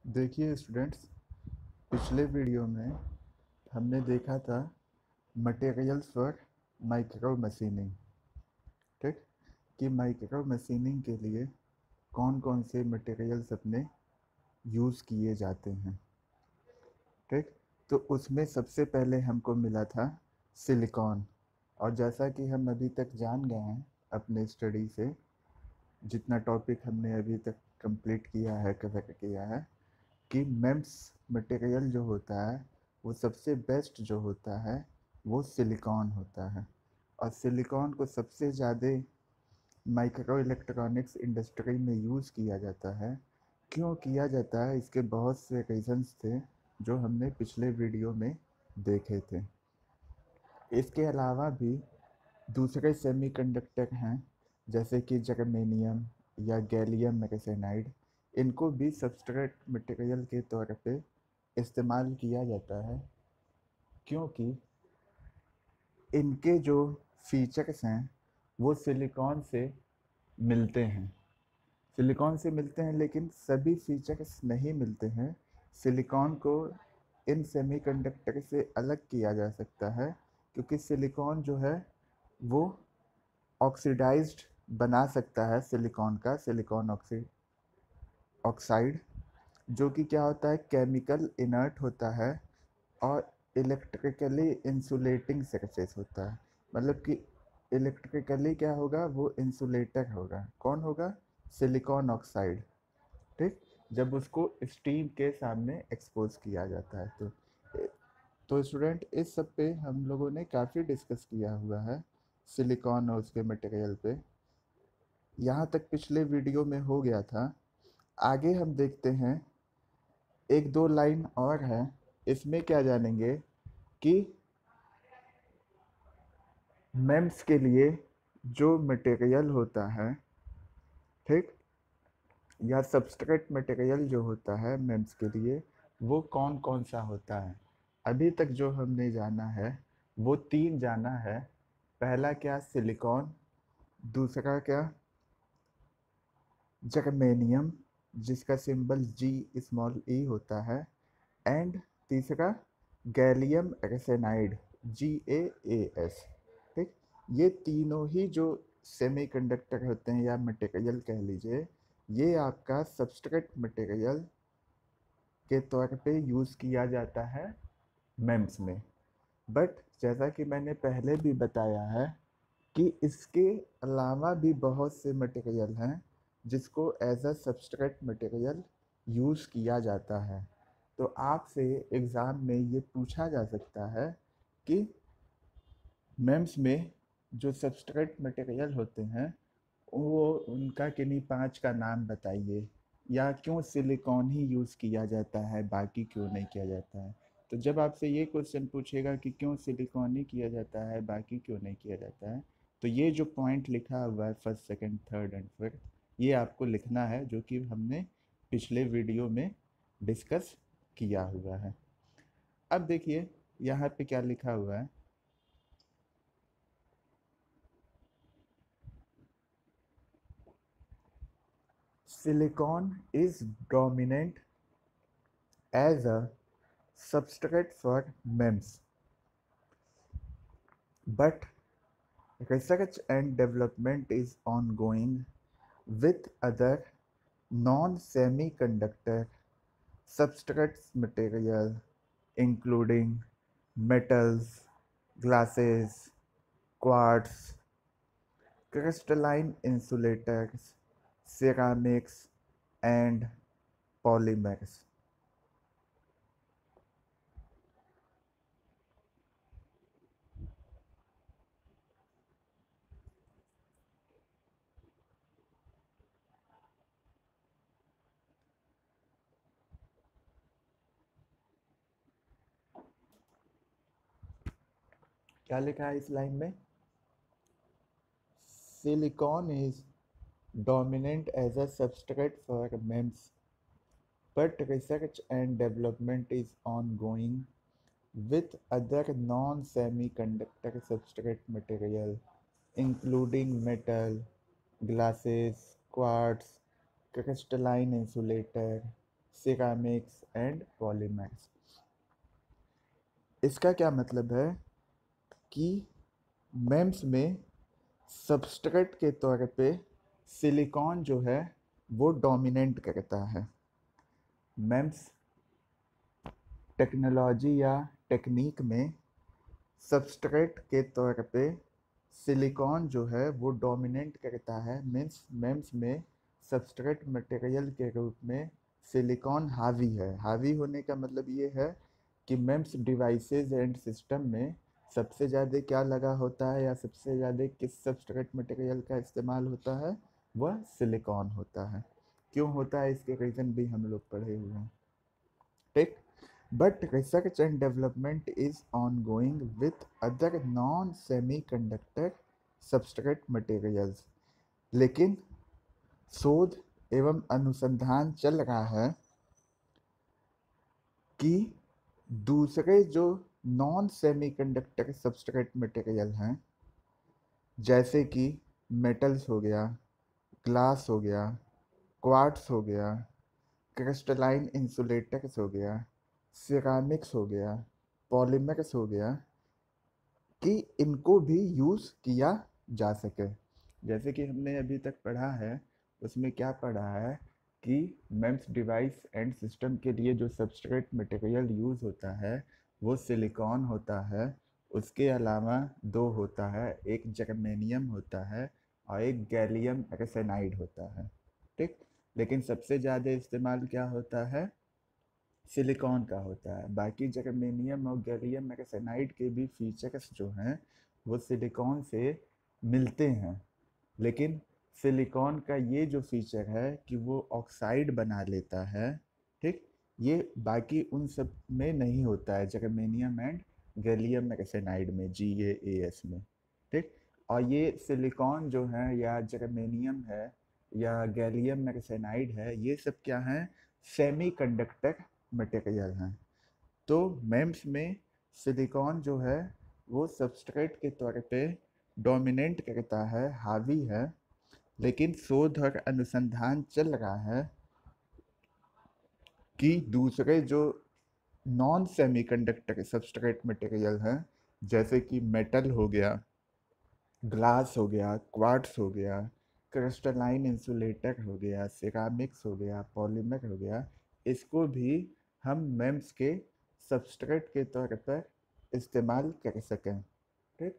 देखिए स्टूडेंट्स, पिछले वीडियो में हमने देखा था मटेरियल्स फॉर माइक्रो मशीनिंग। ठीक, कि माइक्रो मशीनिंग के लिए कौन कौन से मटेरियल्स अपने यूज़ किए जाते हैं। ठीक, तो उसमें सबसे पहले हमको मिला था सिलिकॉन। और जैसा कि हम अभी तक जान गए हैं अपने स्टडी से, जितना टॉपिक हमने अभी तक कंप्लीट किया है, कवर किया है, कि मेम्स मटेरियल जो होता है वो सबसे बेस्ट जो होता है वो सिलिकॉन होता है। और सिलिकॉन को सबसे ज़्यादा माइक्रो इलेक्ट्रॉनिक्स इंडस्ट्री में यूज़ किया जाता है। क्यों किया जाता है, इसके बहुत से रीजंस थे जो हमने पिछले वीडियो में देखे थे। इसके अलावा भी दूसरे सेमीकंडक्टर हैं, जैसे कि जर्मेनियम या गैलियम आर्सेनाइड। इनको भी सबस्ट्रेट मटेरियल के तौर पे इस्तेमाल किया जाता है, क्योंकि इनके जो फीचर्स हैं वो सिलिकॉन से मिलते हैं। सिलिकॉन से मिलते हैं, लेकिन सभी फीचर्स नहीं मिलते हैं। सिलिकॉन को इन सेमीकंडक्टर से अलग किया जा सकता है, क्योंकि सिलिकॉन जो है वो ऑक्सीडाइज्ड बना सकता है सिलिकॉन का, सिलिकॉन ऑक्साइड, जो कि क्या होता है, केमिकल इनर्ट होता है और इलेक्ट्रिकली इंसुलेटिंग सरफेस होता है। मतलब कि इलेक्ट्रिकली क्या होगा, वो इंसुलेटर होगा। कौन होगा? Silicon oxide. ठीक, जब उसको स्टीम के सामने एक्सपोज किया जाता है। तो स्टूडेंट, इस सब पे हम लोगों ने काफ़ी डिस्कस किया हुआ है, सिलिकॉन और उसके मटेरियल पे। यहाँ तक पिछले वीडियो में हो गया था। आगे हम देखते हैं, एक दो लाइन और है। इसमें क्या जानेंगे कि मेम्स के लिए जो मटेरियल होता है, ठीक, या सबस्ट्रेट मटेरियल जो होता है मेम्स के लिए, वो कौन कौन सा होता है। अभी तक जो हमने जाना है वो तीन जाना है। पहला क्या? सिलिकॉन। दूसरा क्या? जर्मेनियम, जिसका सिंबल जी स्मॉल ई होता है। एंड तीसरा गैलियम आर्सेनाइड, GaAs। ठीक, ये तीनों ही जो सेमीकंडक्टर होते हैं या मटेरियल कह लीजिए, ये आपका सबस्ट्रेट मटेरियल के तौर पे यूज़ किया जाता है मेम्स में। बट जैसा कि मैंने पहले भी बताया है कि इसके अलावा भी बहुत से मटेरियल हैं जिसको as a substrate material use किया जाता है। तो आपसे एग्ज़ाम में ये पूछा जा सकता है कि मेम्स में जो सबस्ट्रेट मटेरियल होते हैं वो उनका किन्हीं पांच का नाम बताइए, या क्यों सिलिकॉन ही यूज़ किया जाता है, बाकी क्यों नहीं किया जाता है। तो जब आपसे ये क्वेश्चन पूछेगा कि क्यों सिलिकॉन ही किया जाता है, बाकी क्यों नहीं किया जाता है, तो ये जो पॉइंट लिखा हुआ है first, second, third and fourth, ये आपको लिखना है, जो कि हमने पिछले वीडियो में डिस्कस किया हुआ है। अब देखिए यहाँ पे क्या लिखा हुआ है। Silicon is dominant as a substrate for MEMS, but research and development is ongoing with other non-semiconductor substrates material, including metals, glasses, quartz, crystalline insulators, ceramics, and polymers. क्या लिखा है इस लाइन में? Silicon is dominant as a substrate for MEMS, but research and development is ongoing with other non-semiconductor substrate material, including metal, glasses, quartz, crystalline insulator, ceramics and polymers. इसका क्या मतलब है कि मेम्स में सबस्ट्रेट के तौर पे सिलिकॉन जो है वो डोमिनेट करता है। मेम्स टेक्नोलॉजी या टेक्निक में सबस्ट्रेट के तौर पे सिलिकॉन जो है वो डोमिनेट करता है। मीन्स मेम्स में सबस्ट्रेट मटेरियल के रूप में सिलिकॉन हावी है। हावी होने का मतलब ये है कि मेम्स डिवाइसेस एंड सिस्टम में सबसे ज़्यादा क्या लगा होता है या सबसे ज़्यादा किस सबस्ट्रेट मटेरियल का इस्तेमाल होता है, वह सिलिकॉन होता है। क्यों होता है इसके रीज़न भी हम लोग पढ़े हुए हैं, ठीक। But research and development is ongoing with other non-semiconductor substrate materials। लेकिन शोध एवं अनुसंधान चल रहा है कि दूसरे जो नॉन सेमीकंडक्टर सबस्ट्रेट मटेरियल हैं, जैसे कि मेटल्स हो गया, ग्लास हो गया, क्वार्ट्स हो गया, क्रिस्टलाइन इंसुलेटर्स हो गया, सिरामिक्स हो गया, पॉलीमर्स हो गया, कि इनको भी यूज़ किया जा सके। जैसे कि हमने अभी तक पढ़ा है, उसमें क्या पढ़ा है कि मेम्स डिवाइस एंड सिस्टम के लिए जो सबस्ट्रेट मटेरियल यूज़ होता है वो सिलिकॉन होता है। उसके अलावा दो होता है, एक जर्मेनियम होता है और एक गैलियम आर्सेनाइड होता है, ठीक। लेकिन सबसे ज़्यादा इस्तेमाल क्या होता है, सिलिकॉन का होता है। बाकी जर्मेनियम और गैलियम आर्सेनाइड के भी फीचर्स जो हैं वो सिलिकॉन से मिलते हैं, लेकिन सिलिकॉन का ये जो फीचर है कि वो ऑक्साइड बना लेता है, ठीक। ये बाकी उन सब में नहीं होता है, जर्मेनियम एंड गैलियम आर्सेनाइड में, GaAs में, ठीक। और ये सिलिकॉन जो है या जर्मेनियम है या गैलियम आर्सेनाइड है, ये सब क्या हैं, सेमी कंडक्टर मटेरियल हैं। तो मेम्स में सिलिकॉन जो है वो सबस्ट्रेट के तौर पे डोमिनेट करता है, हावी है। लेकिन शोध और अनुसंधान चल रहा है कि दूसरे जो नॉन सेमीकंडक्टर सबस्ट्रेट मटेरियल हैं, जैसे कि मेटल हो गया, ग्लास हो गया, क्वार्ट्स हो गया, क्रिस्टलाइन इंसुलेटर हो गया, सिरामिक्स हो गया, पॉलीमर हो गया, इसको भी हम मेम्स के सबस्ट्रेट के तौर पर इस्तेमाल कर सकें, ठीक।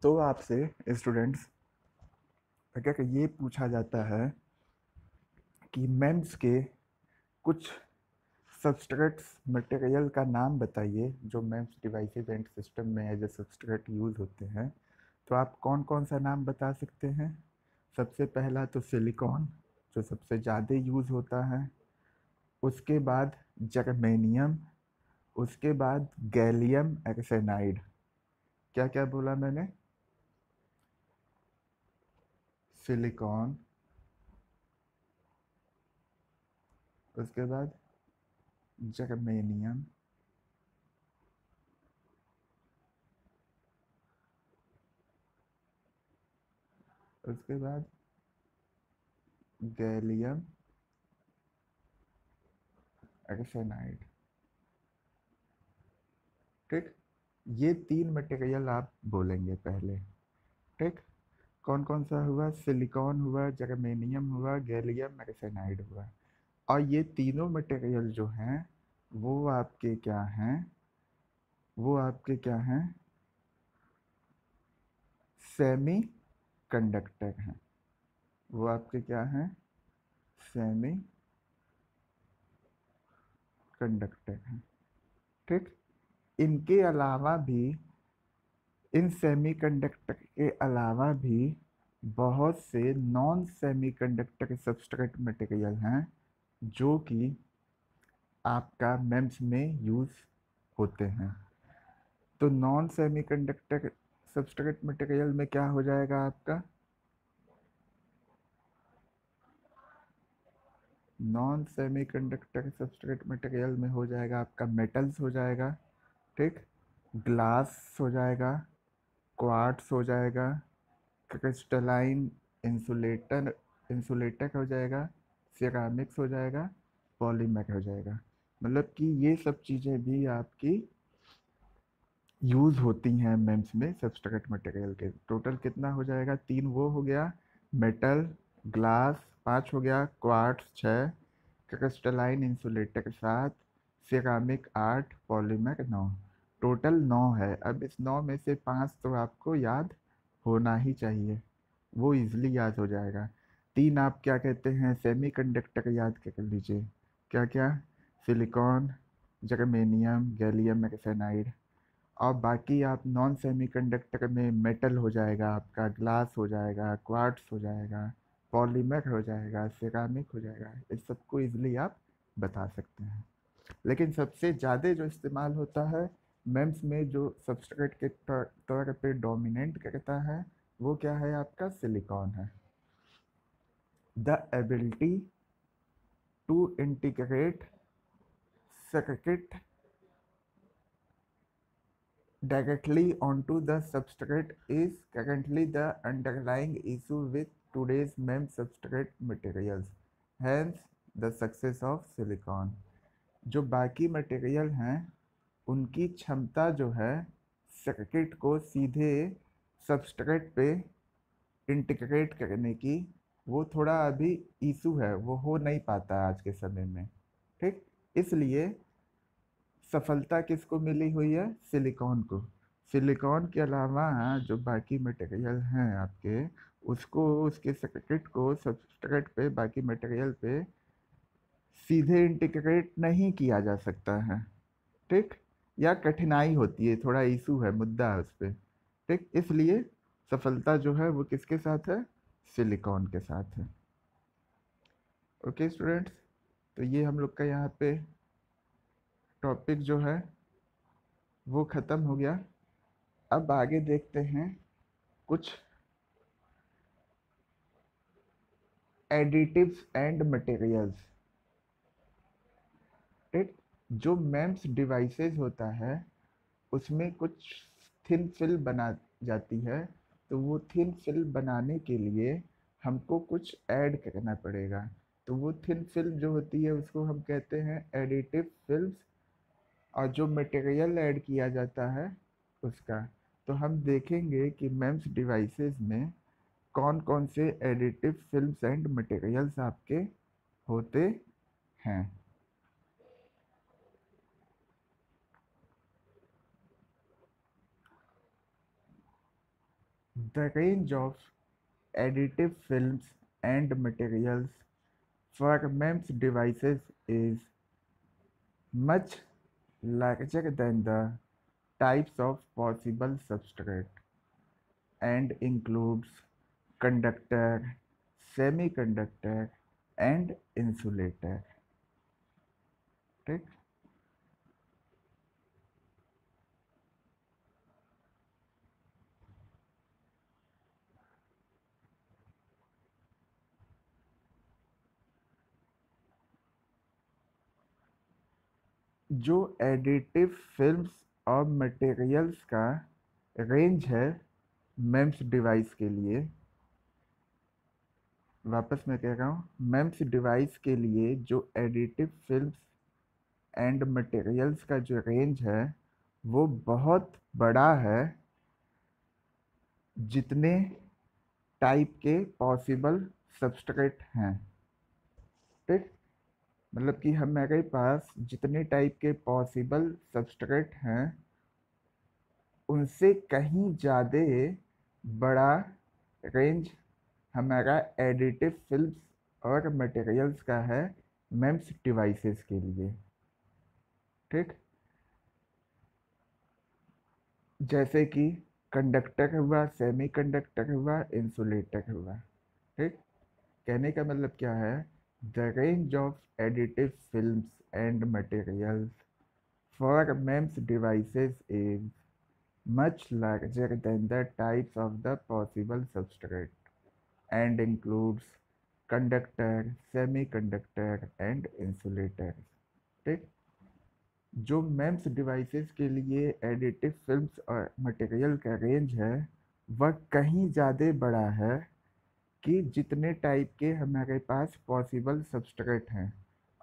तो आपसे स्टूडेंट्स अगर ये पूछा जाता है कि मेम्स के कुछ सबस्ट्रेट्स मटेरियल का नाम बताइए जो मेम्स डिवाइसेस एंड सिस्टम में एज ए सबस्ट्रेट यूज़ होते हैं, तो आप कौन कौन सा नाम बता सकते हैं। सबसे पहला तो सिलिकॉन जो सबसे ज़्यादा यूज़ होता है, उसके बाद जर्मेनियम, उसके बाद गैलियम आर्सेनाइड। क्या क्या बोला मैंने, सिलिकॉन, उसके बाद जर्मेनियम, उसके बाद गैलियम आर्सेनाइड, ठीक। ये तीन मटेरियल आप बोलेंगे पहले, ठीक। कौन कौन सा हुआ, सिलिकॉन हुआ, जर्मेनियम हुआ, गैलियम आर्सेनाइड हुआ। और ये तीनों मटेरियल जो हैं वो आपके क्या हैं, वो आपके क्या हैं, सेमी कंडक्टर हैं। वो आपके क्या हैं, सेमी कंडक्टर हैं, ठीक। इनके अलावा भी, इन सेमीकंडक्टर के अलावा भी बहुत से नॉन सेमीकंडक्टर सबस्ट्रेट मटेरियल हैं जो कि आपका मेम्स में यूज़ होते हैं। तो नॉन सेमीकंडक्टर सबस्ट्रेट मटेरियल में क्या हो जाएगा आपका, नॉन सेमीकंडक्टर सबस्ट्रेट मटेरियल में हो जाएगा आपका मेटल्स हो जाएगा, ठीक। ग्लास हो जाएगा, क्वार्ट्स हो जाएगा, क्रिस्टलाइन इंसुलेटर इंसुलेटर हो जाएगा, सिरामिक्स हो जाएगा, पॉलीमर हो जाएगा। मतलब कि ये सब चीज़ें भी आपकी यूज़ होती हैं मेम्स में सब्सट्रेट मटेरियल के। टोटल कितना हो जाएगा? 3 वो हो गया, मेटल, ग्लास 5 हो गया, quartz 6, crystalline insulator 7, ceramic 8, polymer 9। Total 9 है। अब इस 9 में से 5 तो आपको याद होना ही चाहिए, वो इजली याद हो जाएगा। 3 आप क्या कहते हैं? सेमीकंडक्टर याद कर लीजिए। क्या क्या? Silicon, germanium, gallium arsenide. और बाकी आप नॉन सेमीकंडक्टर में मेटल हो जाएगा आपका, ग्लास हो जाएगा, क्वार्ट्स हो जाएगा, पॉलीमर हो जाएगा, सिरामिक हो जाएगा। इस सबको इजली आप बता सकते हैं। लेकिन सबसे ज़्यादा जो इस्तेमाल होता है मेम्स में, जो सब्सट्रेट के तौर पे डोमिनेट करता है, वो क्या है? आपका सिलिकॉन है। The ability to integrate circuit directly onto the substrate is currently the underlying issue with today's MEMS substrate materials, hence the success of silicon। जो बाकी मटेरियल हैं उनकी क्षमता जो है सर्किट को सीधे सबस्ट्रेट पे इंटीग्रेट करने की, वो थोड़ा अभी इशू है, वो हो नहीं पाता आज के समय में। ठीक, इसलिए सफलता किसको मिली हुई है? सिलिकॉन को। सिलिकॉन के अलावा जो बाकी मटेरियल हैं आपके, उसको, उसके सर्किट को सबस्ट्रेट पे, बाकी मटेरियल पे सीधे इंटीग्रेट नहीं किया जा सकता है। ठीक, या कठिनाई होती है, थोड़ा इशू है, मुद्दा है उस पर। ठीक, इसलिए सफलता जो है वो किसके साथ है? सिलिकॉन के साथ है। ओके स्टूडेंट्स, तो ये हम लोग का यहाँ पे टॉपिक जो है वो ख़त्म हो गया। अब आगे देखते हैं कुछ एडिटिव्स एंड मटेरियल्स। ठीक, जो मेम्स डिवाइसेस होता है उसमें कुछ थिन फिल्म बना जाती है, तो वो थिन फिल्म बनाने के लिए हमको कुछ ऐड करना पड़ेगा। तो वो थिन फिल्म जो होती है उसको हम कहते हैं एडिटिव फिल्म्स, और जो मटेरियल ऐड किया जाता है उसका। तो हम देखेंगे कि मेम्स डिवाइसेस में कौन कौन से एडिटिव फिल्म्स एंड मटेरियल्स आपके होते हैं। The range of additive films and materials for MEMS devices is much larger than the types of possible substrate and includes conductor, semiconductor and insulator। ठीक, जो additive films और materials का range है memes device के लिए, वापस मैं कह रहा हूँ, मेम्स डिवाइस के लिए जो एडिटिव फिल्म्स एंड मटेरियल्स का जो रेंज है वो बहुत बड़ा है, जितने टाइप के पॉसिबल सबस्ट्रेट हैं। ठीक, मतलब कि हमारे पास जितने टाइप के पॉसिबल सबस्ट्रेट हैं उनसे कहीं ज़्यादा बड़ा रेंज हमारा एडिटिव फिल्म्स और मटेरियल्स का है मेम्स डिवाइसेस के लिए। ठीक, जैसे कि कंडक्टर हुआ, सेमीकंडक्टर हुआ, इंसुलेटर हुआ। ठीक, कहने का मतलब क्या है? The range of additive films and materials for MEMS devices is much larger than the types of the possible substrate and includes conductor, semiconductor and insulators। ठीक, जो मेम्स डिवाइसेस के लिए एडिटिव फिल्म्स और मटेरियल का range है वह कहीं ज़्यादा बड़ा है कि जितने टाइप के हमारे पास पॉसिबल सबस्ट्रेट हैं,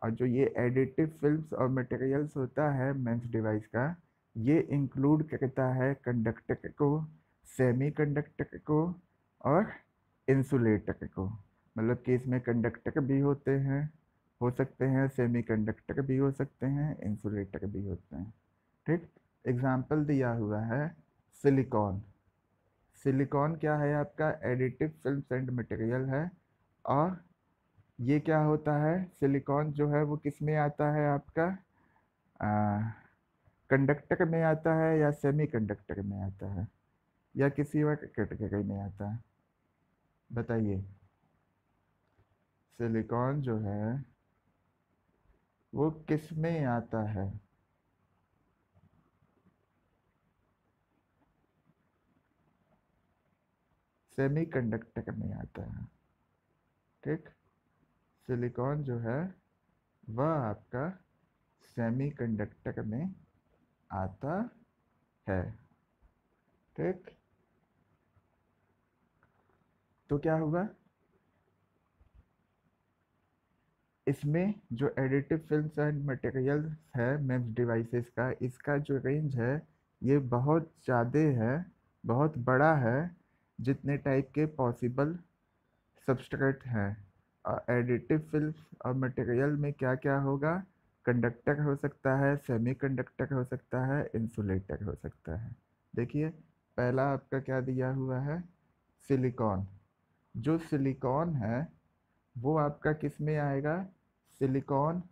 और जो ये एडिटिव फिल्म्स और मटेरियल्स होता है मेंस डिवाइस का, ये इंक्लूड करता है कंडक्टर को, सेमी कंडक्टर को और इंसुलेटर को। मतलब कि इसमें कंडक्टर भी होते हैं, हो सकते हैं, सेमी कंडक्टर भी हो सकते हैं, इंसुलेटर भी होते हैं। ठीक। एग्जाम्पल दिया हुआ है सिलिकॉन। सिलिकॉन क्या है आपका? एडिटिव फिल्म एंड मटेरियल है। और ये क्या होता है? सिलिकॉन जो है वो किस में आता है आपका? कंडक्टर में आता है या सेमी कंडक्टर में आता है या किसी और कैटेगरी में आता है? बताइए। सिलिकॉन जो है वो किस में आता है? सेमी कंडक्टर में आता है। ठीक। सिलिकॉन जो है वह आपका सेमी कंडक्टर में आता है। ठीक। तो क्या होगा? इसमें जो एडिटिव फिल्म्स एंड मटेरियल है मेम्स डिवाइसेस का, इसका जो रेंज है ये बहुत ज़्यादा है, बहुत बड़ा है। जितने टाइप के पॉसिबल सबस्ट्रेट हैं, एडिटिव फिल्म्स और मटेरियल में क्या क्या होगा? कंडक्टर हो सकता है, सेमी कंडक्टर हो सकता है, इंसुलेटर हो सकता है। देखिए, पहला आपका क्या दिया हुआ है? सिलिकॉन। जो सिलिकॉन है वो आपका किस में आएगा? सिलिकॉन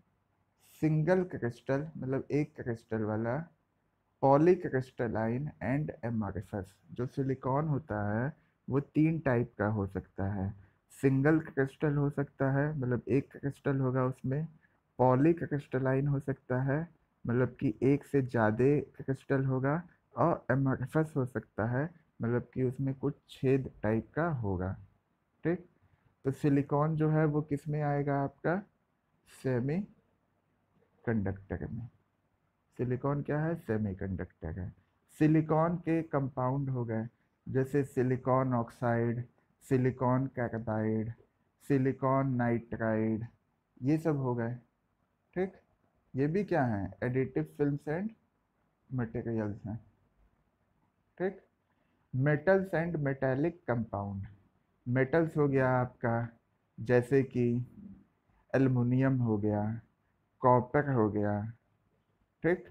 सिंगल क्रिस्टल, मतलब एक क्रिस्टल वाला, पॉलीक्रिस्टलाइन एंड एमॉर्फस। जो सिलिकॉन होता है वो तीन टाइप का हो सकता है। सिंगल क्रिस्टल हो सकता है, मतलब एक क्रिस्टल होगा उसमें। पॉलीक्रिस्टलाइन हो सकता है, मतलब कि एक से ज़्यादा क्रिस्टल होगा। और एमॉर्फस हो सकता है, मतलब कि उसमें कुछ छेद टाइप का होगा। ठीक। तो सिलिकॉन जो है वो किस में आएगा आपका? सेमी कंडक्टर में। सिलिकॉन क्या है? सेमी कंडक्टर है। सिलिकॉन के कंपाउंड हो गए, जैसे silicon oxide, silicon carbide, silicon nitride, ये सब हो गए। ठीक। ये भी क्या है? एडिटिव फिल्म्स एंड मटेरियल्स हैं। ठीक। Metals and metallic compound. Metals हो गया आपका, जैसे कि एल्युमिनियम हो गया, कॉपर हो गया। ठीक।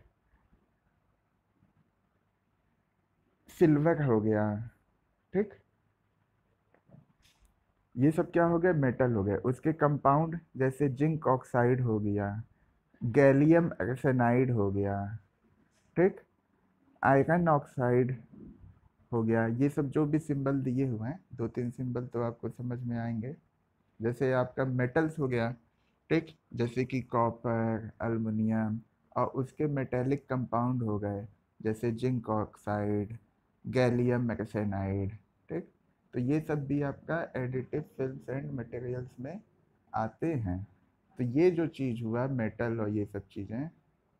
सिल्वर हो गया। ठीक। ये सब क्या हो गए? मेटल हो गए। उसके कंपाउंड जैसे जिंक ऑक्साइड हो गया, गैलियम आर्सेनाइड हो गया। ठीक। आयरन ऑक्साइड हो गया। ये सब जो भी सिंबल दिए हुए हैं, दो तीन सिंबल तो आपको समझ में आएंगे। जैसे आपका मेटल्स हो गया, ठीक, जैसे कि कॉपर, एल्युमिनियम। और उसके मेटेलिक कंपाउंड हो गए, जैसे जिंक ऑक्साइड, गैलियम आर्सेनाइड। ठीक। तो ये सब भी आपका एडिटिव फिल्म्स एंड मटेरियल्स में आते हैं। तो ये जो चीज़ हुआ मेटल और ये सब चीज़ें,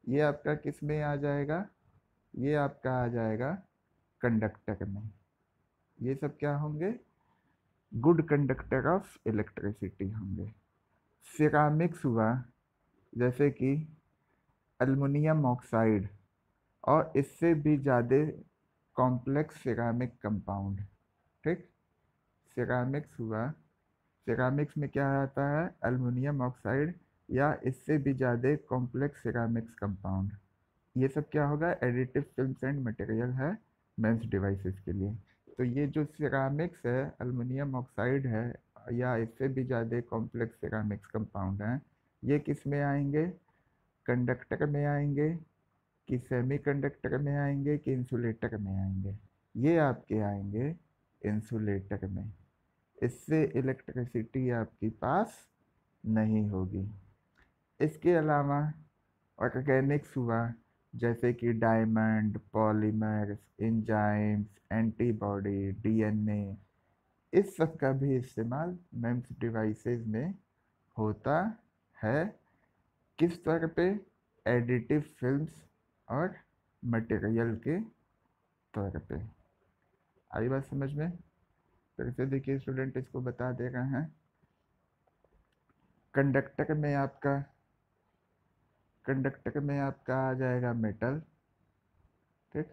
ये आपका किस में आ जाएगा? ये आपका आ जाएगा कंडक्टर में। ये सब क्या होंगे? गुड कंडक्टर ऑफ इलेक्ट्रिसिटी होंगे। सिरामिक्स हुआ, जैसे कि एल्युमिनियम ऑक्साइड और इससे भी ज़्यादा कॉम्प्लेक्स सिरामिक कंपाउंड। ठीक। सिरामिक्स हुआ, सिरामिक्स में क्या आता है? एल्युमिनियम ऑक्साइड या इससे भी ज़्यादा कॉम्प्लेक्स सिरामिक्स कंपाउंड। ये सब क्या होगा? एडिटिव फिल्म्स एंड मटेरियल है मेंस डिवाइसेस के लिए। तो ये जो सिरामिक्स है, एल्युमिनियम ऑक्साइड है या इससे भी ज़्यादा कॉम्प्लेक्स सिरामिक्स कंपाउंड हैं, ये किस में आएंगे? कंडक्टर में आएंगे कि सेमी कंडक्टर में आएंगे कि इंसुलेटर में आएंगे? ये आपके आएंगे इंसुलेटर में। इससे इलेक्ट्रिसिटी आपके पास नहीं होगी। इसके अलावा ऑर्गेनिक्स हुआ, जैसे कि diamond, polymers, enzymes, antibody, DNA, इस सब का भी इस्तेमाल मेम्स डिवाइसेस में होता है। किस तरह पे? एडिटिव फिल्म्स और मटेरियल के तौर पे। आई बात समझ में? फिर से देखिए स्टूडेंट, इसको बता दे रहे हैं। कंडक्टर में आपका आ जाएगा मेटल, ठीक।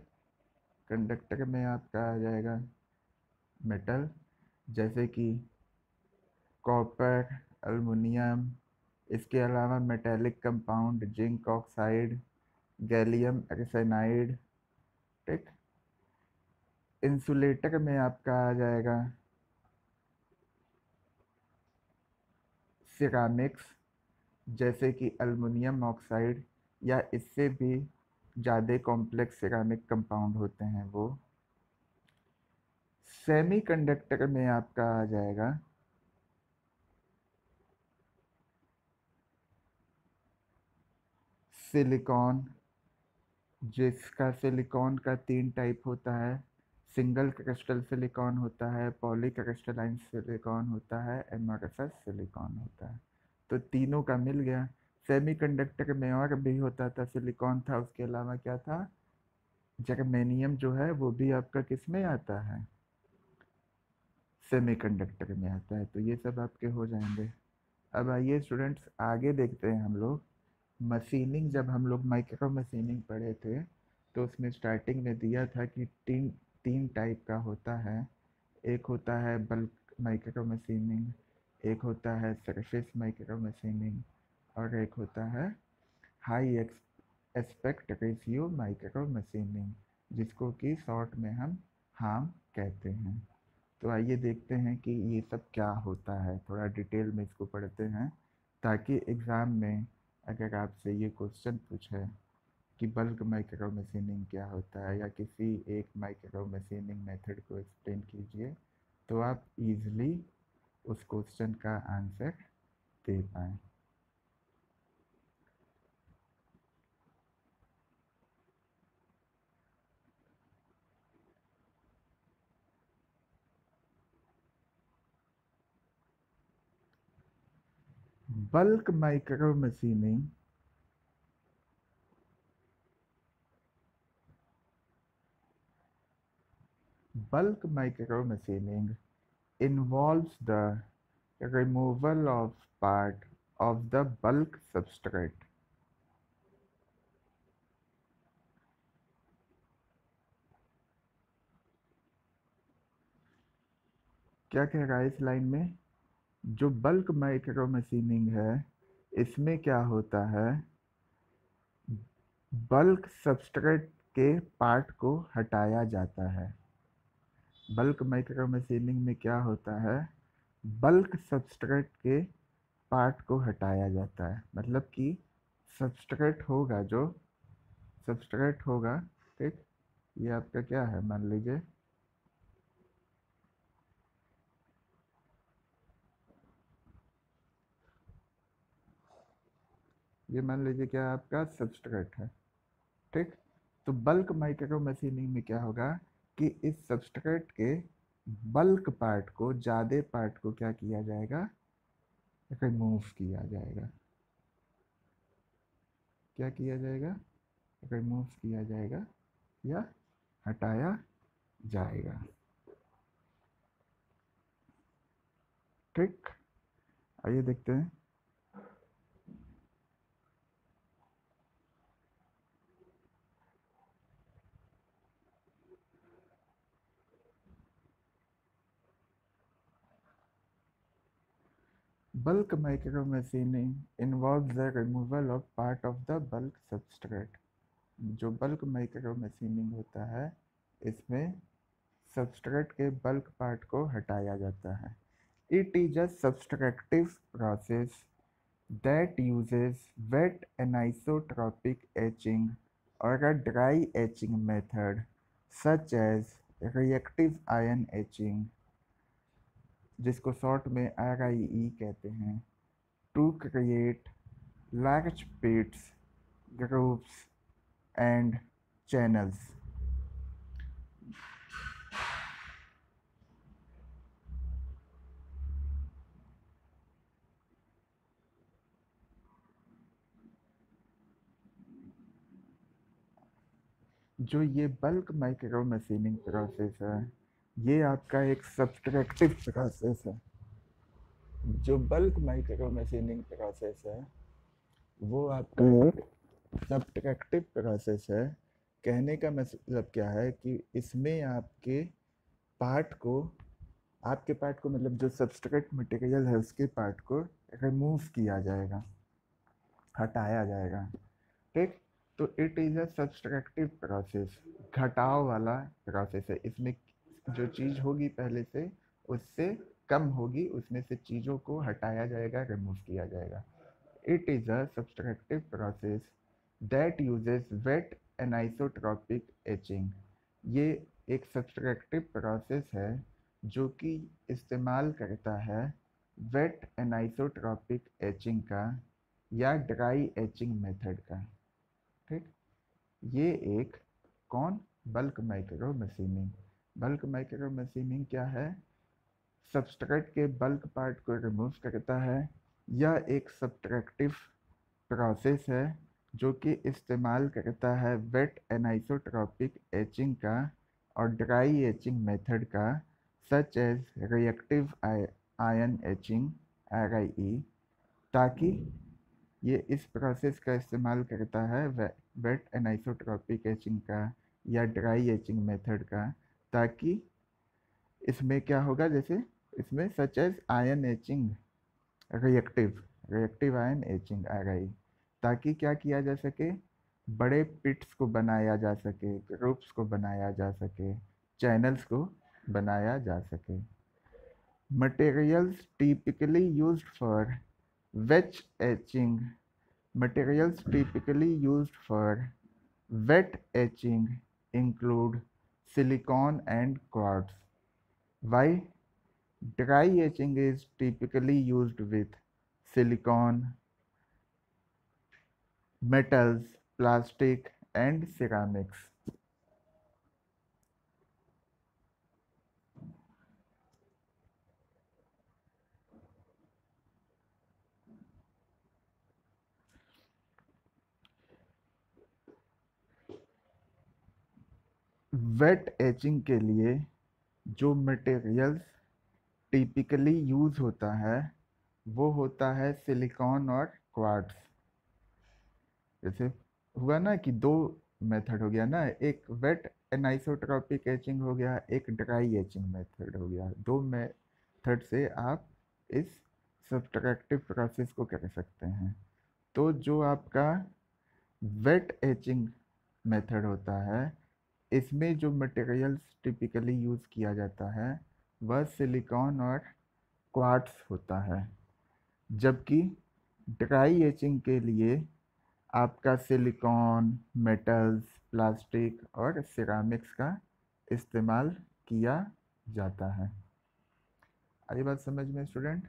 कंडक्टर में आपका आ जाएगा मेटल, जैसे कि कॉपर, एल्युमिनियम, इसके अलावा metallic compound, zinc oxide, gallium arsenide, ठीक। इंसुलेटर में आपका आ जाएगा सिरामिक्स, जैसे कि एल्युमिनियम ऑक्साइड, या इससे भी ज़्यादा कॉम्प्लेक्स सिरामिक कंपाउंड होते हैं वो। सेमीकंडक्टर में आपका आ जाएगा सिलिकॉन, जिसका सिलिकॉन का 3 टाइप होता है। सिंगल क्रिस्टल सिलिकॉन होता है, पॉली क्रिस्टलाइन सिलिकॉन होता है, एमोरफस सिलिकॉन होता है। तो तीनों का मिल गया। सेमीकंडक्टर में और भी होता था, सिलिकॉन था, उसके अलावा क्या था, जर्मेनियम जो है वो भी आपका किस में आता है, सेमीकंडक्टर में आता है। तो ये सब आपके हो जाएंगे। अब आइए स्टूडेंट्स आगे देखते हैं हम लोग मशीनिंग। जब हम लोग माइक्रो मशीनिंग पढ़े थे तो उसमें स्टार्टिंग में दिया था कि तीन तीन टाइप का होता है। एक होता है बल्क माइक्रो मशीनिंग, एक होता है सरफेस माइक्रो मशीनिंग, और एक होता है high aspect ratio micro machining, जिसको कि शॉर्ट में हम हाम कहते हैं। तो आइए देखते हैं कि ये सब क्या होता है, थोड़ा डिटेल में इसको पढ़ते हैं, ताकि एग्ज़ाम में अगर आपसे ये क्वेश्चन पूछे कि बल्क माइक्रो मशीनिंग क्या होता है, या किसी एक माइक्रो मशीनिंग मेथड को एक्सप्लेन कीजिए, तो आप इजीली उस क्वेश्चन का आंसर दे पाएँ। Bulk micro machining bulk micro machining involves the removal of part of the bulk substrate। क्या कह रहा है इस लाइन में, जो बल्क माइक्रो मशीनिंग है इसमें क्या होता है, बल्क सबस्ट्रेट के पार्ट को हटाया जाता है। बल्क माइक्रो मशीनिंग में क्या होता है, बल्क सबस्ट्रेट के पार्ट को हटाया जाता है। मतलब कि सबस्ट्रेट होगा, जो सबस्ट्रेट होगा, ठीक, ये आपका क्या है, मान लीजिए ये मान लीजिए क्या आपका सबस्ट्रेट है, ठीक। तो बल्क माइक्रो मशीनिंग में क्या होगा कि इस सबस्ट्रेट के बल्क पार्ट को, ज़्यादा पार्ट को क्या किया जाएगा, रिमूव किया जाएगा। क्या किया जाएगा, रिमूव किया जाएगा या हटाया जाएगा, ठीक। आइए देखते हैं। Bulk micromachining involves the removal of part of the bulk substrate। जो बल्क माइक्रो मशीनिंग होता है इसमें सबस्ट्रेट के बल्क पार्ट को हटाया जाता है। It is a subtractive process that uses wet anisotropic etching or a dry etching method such as reactive ion etching, जिसको शॉर्ट में RIE कहते हैं, to create large pits, grooves and channels। जो ये बल्क माइक्रो मशीनिंग प्रोसेस है ये आपका एक सब्सट्रैक्टिव प्रोसेस है। जो बल्क माइक्रो मशीनिंग प्रोसेस है वो आपका एक सब्सट्रैक्टिव प्रोसेस है। कहने का मतलब क्या है कि इसमें आपके पार्ट को मतलब जो सब्सट्रेट मटेरियल है उसके पार्ट को रिमूव किया जाएगा, हटाया जाएगा। ठीक। तो it is a subtractive process, घटाव वाला प्रोसेस है। इसमें जो चीज़ होगी पहले से उससे कम होगी, उसमें से चीज़ों को हटाया जाएगा, रिमूव किया जाएगा। It is a subtractive process that uses wet anisotropic etching. ये एक सब्सट्रैक्टिव प्रोसेस है जो कि इस्तेमाल करता है वेट एनाइसोट्रॉपिक एचिंग का या ड्राई एचिंग मेथड का। ठीक। ये एक कौन, bulk micro machining. Bulk micro machining क्या है? सब्सट्रेट के बल्क पार्ट को रिमूव करता है। यह एक सब्सट्रैक्टिव प्रोसेस है जो कि इस्तेमाल करता है वेट एनाइसोट्रॉपिक एचिंग का और ड्राई एचिंग मेथड का, such as reactive ion etching RIE, ताकि ये इस प्रोसेस का इस्तेमाल करता है वेट एनाइसोट्रॉपिक एचिंग का या ड्राई एचिंग मेथड का, ताकि इसमें क्या होगा, जैसे इसमें such as ion etching reactive reactive ion etching RI, ताकि क्या किया जा सके, बड़े पिट्स को बनाया जा सके, ग्रुप्स को बनाया जा सके, चैनल्स को बनाया जा सके। Materials typically used for wait etching Materials typically used for wet etching include silicon and quartz. Why? Dry etching is typically used with silicon, metals, plastic, and ceramics. Wet etching के लिए जो materials typically use होता है वो होता है silicon और quartz. जैसे हुआ ना कि दो मेथड हो गया ना, एक वेट एनाइसोट्रॉपिक एचिंग हो गया, एक ड्राई एचिंग मेथड हो गया। दो मेथड से आप इस सब्सट्रैक्टिव प्रोसेस को कर सकते हैं। तो जो आपका वेट एचिंग मेथड होता है इसमें जो मटेरियल्स टिपिकली यूज़ किया जाता है वह सिलिकॉन और क्वार्ट्स होता है, जबकि ड्राई एचिंग के लिए आपका सिलिकॉन, मेटल्स, प्लास्टिक और सिरामिक्स का इस्तेमाल किया जाता है। आई बात समझ में स्टूडेंट?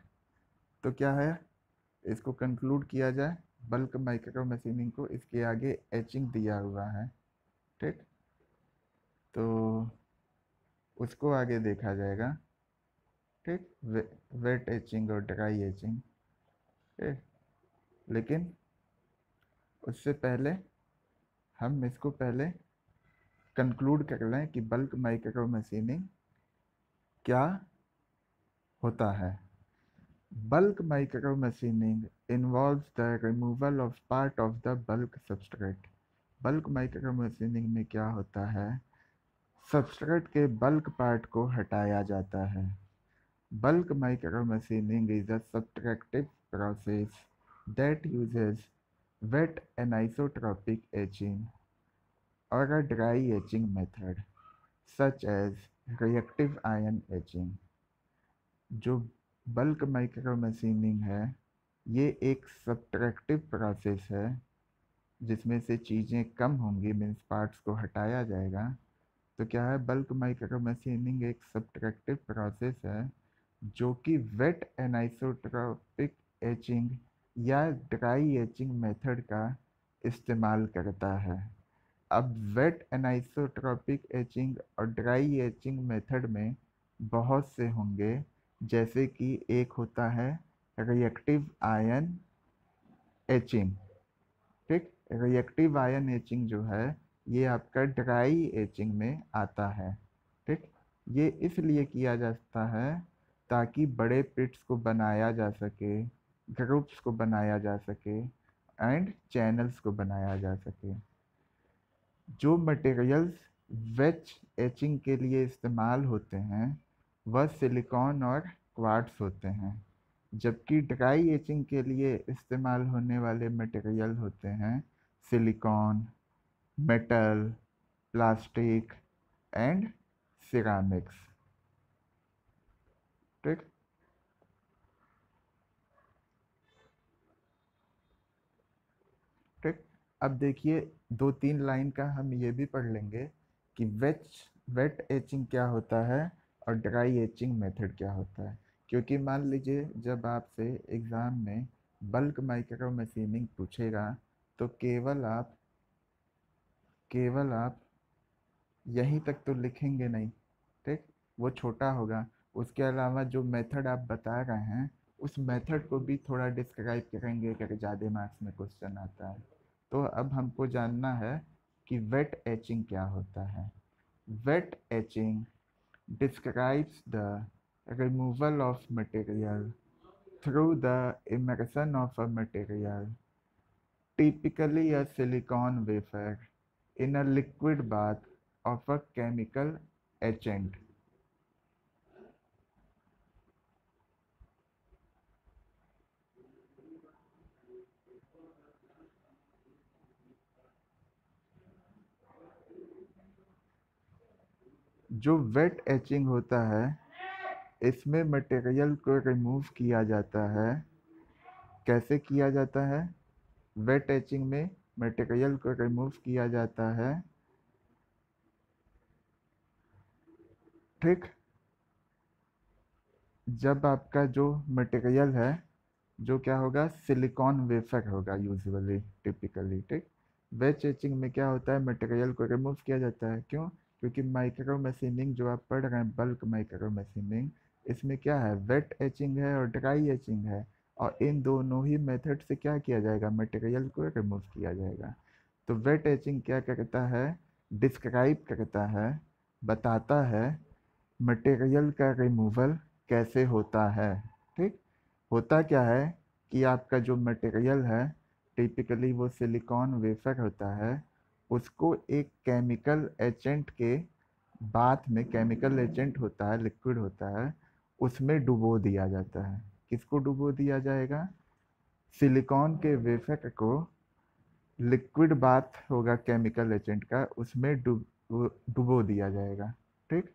तो क्या है, इसको कंक्लूड किया जाए बल्क माइक्रो मशीनिंग को। इसके आगे एचिंग दिया हुआ है। ठीक। तो उसको आगे देखा जाएगा। ठीक। वेट एचिंग और ड्राई एचिंग। ठीक। लेकिन उससे पहले हम इसको पहले कंक्लूड कर लें कि बल्क माइक्रो मशीनिंग क्या होता है। Bulk micro machining involves the removal of part of the bulk substrate. Bulk micro machining में क्या होता है, सबस्ट्रेट के बल्क पार्ट को हटाया जाता है। Bulk micro machining is a subtractive process that uses wet anisotropic etching or a dry etching method such as reactive ion etching। जो बल्क माइक्रो मशीनिंग है ये एक सब्ट्रैक्टिव प्रोसेस है जिसमें से चीज़ें कम होंगी, मीन्स पार्ट्स को हटाया जाएगा। तो क्या है, बल्क माइक्रो मशीनिंग एक सब्ट्रैक्टिव प्रोसेस है जो कि वेट एनाइसोट्रोपिक एचिंग या ड्राई एचिंग मेथड का इस्तेमाल करता है। अब वेट एनाइसोट्रोपिक एचिंग और ड्राई एचिंग मेथड में बहुत से होंगे, जैसे कि एक होता है रिएक्टिव आयन एचिंग। ठीक। रिएक्टिव आयन एचिंग जो है ये आपका ड्राई एचिंग में आता है। ठीक। ये इसलिए किया जाता है ताकि बड़े पिट्स को बनाया जा सके, ग्रुप्स को बनाया जा सके एंड चैनल्स को बनाया जा सके। जो मटेरियल्स वेज एचिंग के लिए इस्तेमाल होते हैं वह सिलिकॉन और क्वार्ट्स होते हैं, जबकि ड्राई एचिंग के लिए इस्तेमाल होने वाले मटेरियल होते हैं silicon, metal, plastic and ceramics. ठीक। ठीक। अब देखिए, दो तीन लाइन का हम ये भी पढ़ लेंगे कि वेट एचिंग क्या होता है और ड्राई एचिंग मेथड क्या होता है। क्योंकि मान लीजिए जब आपसे एग्ज़ाम में बल्क माइक्रो मशीनिंग पूछेगा तो केवल आप यहीं तक तो लिखेंगे नहीं। ठीक। वो छोटा होगा। उसके अलावा जो मेथड आप बता रहे हैं उस मेथड को भी थोड़ा डिस्क्राइब करेंगे अगर ज़्यादा मार्क्स में क्वेश्चन आता है। तो अब हमको जानना है कि वेट एचिंग क्या होता है। Wet etching describes the removal of material through the immersion of a material, typically a silicon wafer, in a liquid bath of a chemical agent. जो वेट एचिंग होता है इसमें मटेरियल को रिमूव किया जाता है। कैसे किया जाता है? वेट एचिंग में मटेरियल को रिमूव किया जाता है। ठीक। जब आपका जो मटेरियल है जो क्या होगा, सिलिकॉन वेफर होगा यूजुअली, टिपिकली। ठीक। वेट एचिंग में क्या होता है, मटेरियल को रिमूव किया जाता है। क्यों? क्योंकि माइक्रो मशीनिंग जो आप पढ़ रहे हैं, बल्क माइक्रो मशीनिंग, इसमें क्या है, वेट एचिंग है और ड्राई एचिंग है। और इन दोनों ही मेथड से क्या किया जाएगा, मटेरियल को रिमूव किया जाएगा। तो वेट एचिंग क्या करता है, डिस्क्राइब करता है, बताता है मटेरियल का रिमूवल कैसे होता है। ठीक। होता क्या है कि आपका जो मटेरियल है टिपिकली वो सिलिकॉन वेफर होता है, उसको एक केमिकल एजेंट के बाथ में, केमिकल एजेंट होता है, लिक्विड होता है, उसमें डुबो दिया जाता है। किसको डुबो दिया जाएगा? सिलिकॉन के वेफर को लिक्विड बाथ होगा केमिकल एजेंट का, उसमें डुबो दिया जाएगा। ठीक।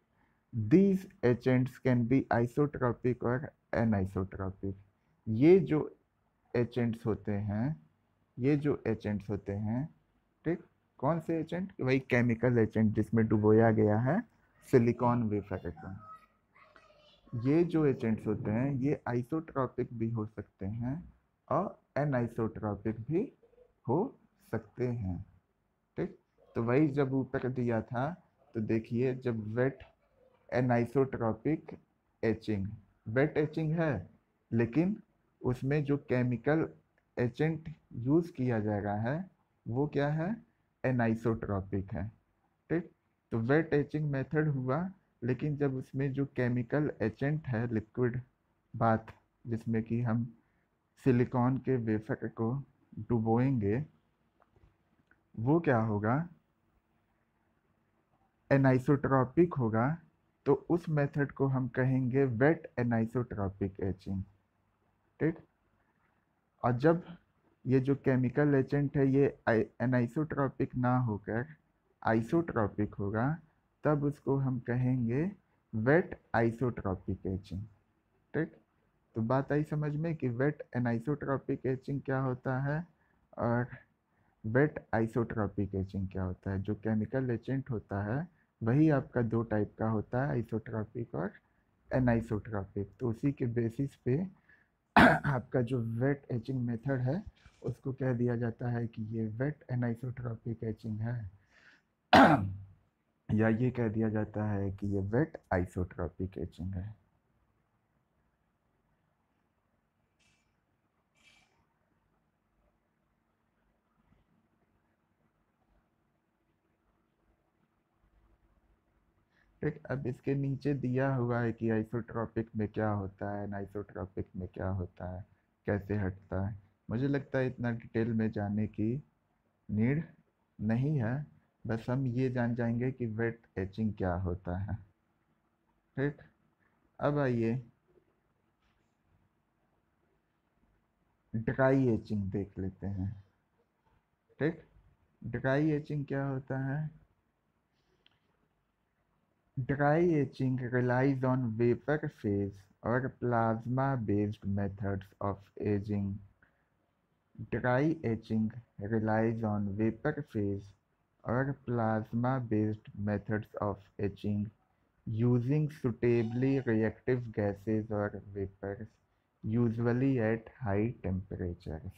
These agents can be isotropic और एनआइसोट्रॉपिक। ये जो एजेंट्स होते हैं ये जो एजेंट्स होते हैं, ठीक, कौन से एजेंट? वही केमिकल एजेंट जिसमें डुबोया गया है सिलिकॉन वेफर को। ये जो एजेंट्स होते हैं ये आइसोट्रॉपिक भी हो सकते हैं और एनआइसोट्रॉपिक भी हो सकते हैं। ठीक। तो वही जब ऊपर दिया था, तो देखिए जब wet anisotropic etching, wet etching है लेकिन उसमें जो केमिकल एजेंट यूज़ किया जा रहा है वो क्या है, एनाइसोट्रॉपिक है। ठीक। तो वेट एचिंग मेथड हुआ, लेकिन जब उसमें जो केमिकल एजेंट है लिक्विड बाथ, जिसमें कि हम सिलिकॉन के वेफर को डुबोएंगे, वो क्या होगा, एनाइसोट्रॉपिक होगा। तो उस मेथड को हम कहेंगे वेट एनाइसोट्रॉपिक एचिंग। ठीक। और जब ये जो केमिकल एजेंट है ये एनाइसोट्रॉपिक ना होकर आइसोट्रॉपिक होगा, तब उसको हम कहेंगे वेट आइसोट्रॉपिक एचिंग। ठीक। तो बात आई समझ में कि वेट एनाइसोट्रॉपिक एचिंग क्या होता है और वेट आइसोट्रॉपिक एचिंग क्या होता है। जो केमिकल एजेंट होता है वही आपका दो टाइप का होता है, आइसोट्रॉपिक और एनाइसोट्रॉपिक। तो उसी के बेसिस पे आपका जो वेट एचिंग मेथड है उसको कह दिया जाता है कि ये वेट एनाइसोट्रॉपिक एचिंग है या ये कह दिया जाता है कि ये वेट आइसोट्रॉपिक एचिंग है। ठीक, अब इसके नीचे दिया हुआ है कि आइसोट्रॉपिक में क्या होता है, अनाइसोट्रॉपिक में क्या होता है, कैसे हटता है। मुझे लगता है इतना डिटेल में जाने की नीड नहीं है, बस हम ये जान जाएंगे कि वेट एचिंग क्या होता है। ठीक, अब आइए ड्राई एचिंग देख लेते हैं। ठीक, ड्राई एचिंग क्या होता है? Dry etching relies on vapor phase or plasma-based methods of aging. Dry etching relies on vapor phase or plasma-based methods of etching using suitably reactive gases or vapors, usually at high temperatures.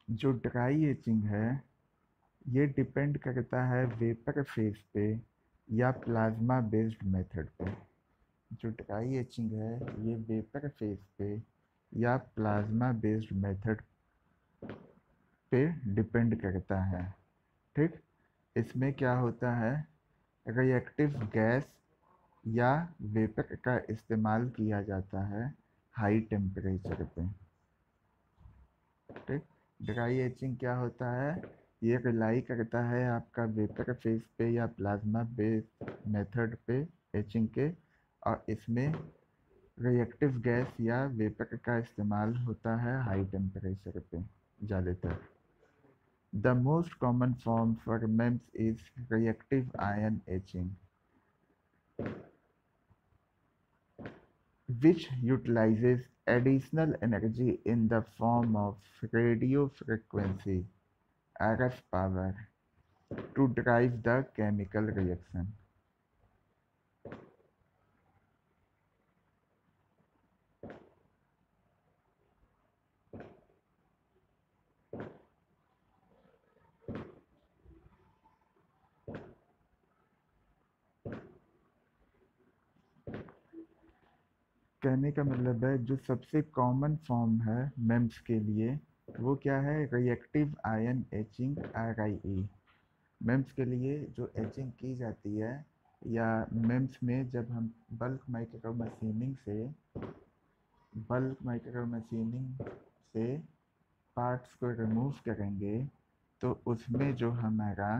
जो dry etching है ये depend करता है vapour phase पे या plasma based method पे। जो dry etching है ये वेपर फेज पे या प्लाज्मा बेस्ड मेथड पे डिपेंड करता है। ठीक, इसमें क्या होता है, रिएक्टिव गैस या वेपर का इस्तेमाल किया जाता है हाई टेम्परेचर पे। ठीक, ड्राई एचिंग क्या होता है, ये रिलाई करता है आपका वेपर फेज पे या प्लाज्मा बेस्ड मेथड पे एचिंग के, और इसमें रिएक्टिव गैस या वेपर का इस्तेमाल होता है हाई टेम्परेचर पे ज़्यादातर। The most common form for MEMS is reactive ion etching which utilizes additional energy in the form of radio frequency RF power to drive the chemical reaction. कहने का मतलब है जो सबसे कॉमन फॉर्म है MEMS के लिए वो क्या है, reactive ion etching RIE। MEMS के लिए जो एचिंग की जाती है या MEMS में जब हम बल्क माइक्रो मशीनिंग से पार्ट्स को रिमूव करेंगे तो उसमें जो हमारा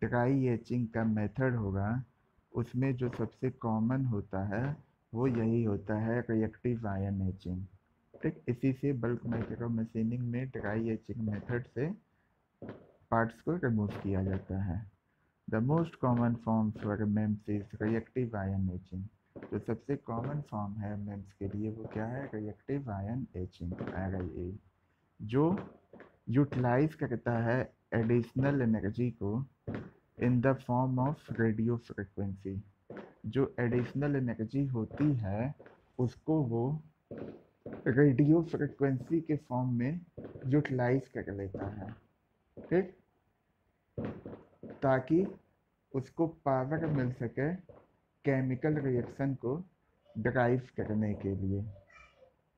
ड्राई एचिंग का मेथड होगा उसमें जो सबसे कॉमन होता है वो यही होता है, रिएक्टिव आयन एचिंग। ठीक, इसी से बल्क माइक्रो मशीनिंग में ड्राई एचिंग मेथड से पार्ट्स को रिमूव किया जाता है। The most common form for MEMS is reactive ion etching. जो सबसे कॉमन फॉर्म है MEMS के लिए वो क्या है, रिएक्टिव आयन एचिंग RIE, जो यूटिलाइज करता है एडिशनल एनर्जी को in the form of radio frequency. जो एडिशनल एनर्जी होती है उसको वो रेडियो फ्रिक्वेंसी के फॉर्म में यूटिलाइज कर लेता है। ठीक, ताकि उसको पावर मिल सके केमिकल रिएक्शन को ड्राइव करने के लिए।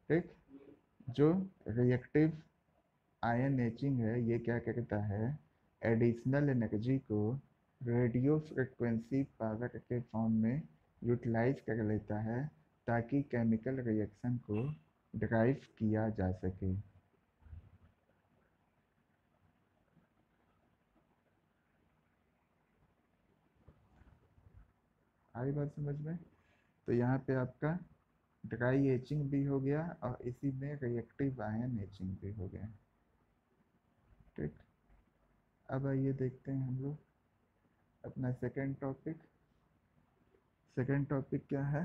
ठीक, जो रिएक्टिव आयन एचिंग है ये क्या करता है, एडिशनल एनर्जी को रेडियो फ्रिक्वेंसी पावर के फॉर्म में यूटिलाइज कर लेता है ताकि केमिकल रिएक्शन को ड्राइव किया जा सके। आई बात समझ में? तो यहाँ पे आपका ड्राई एचिंग भी हो गया और इसी में रिएक्टिव आयन एचिंग भी हो गया। ठीक, अब आइए देखते हैं हम लोग अपना सेकेंड टॉपिक। सेकेंड टॉपिक क्या है,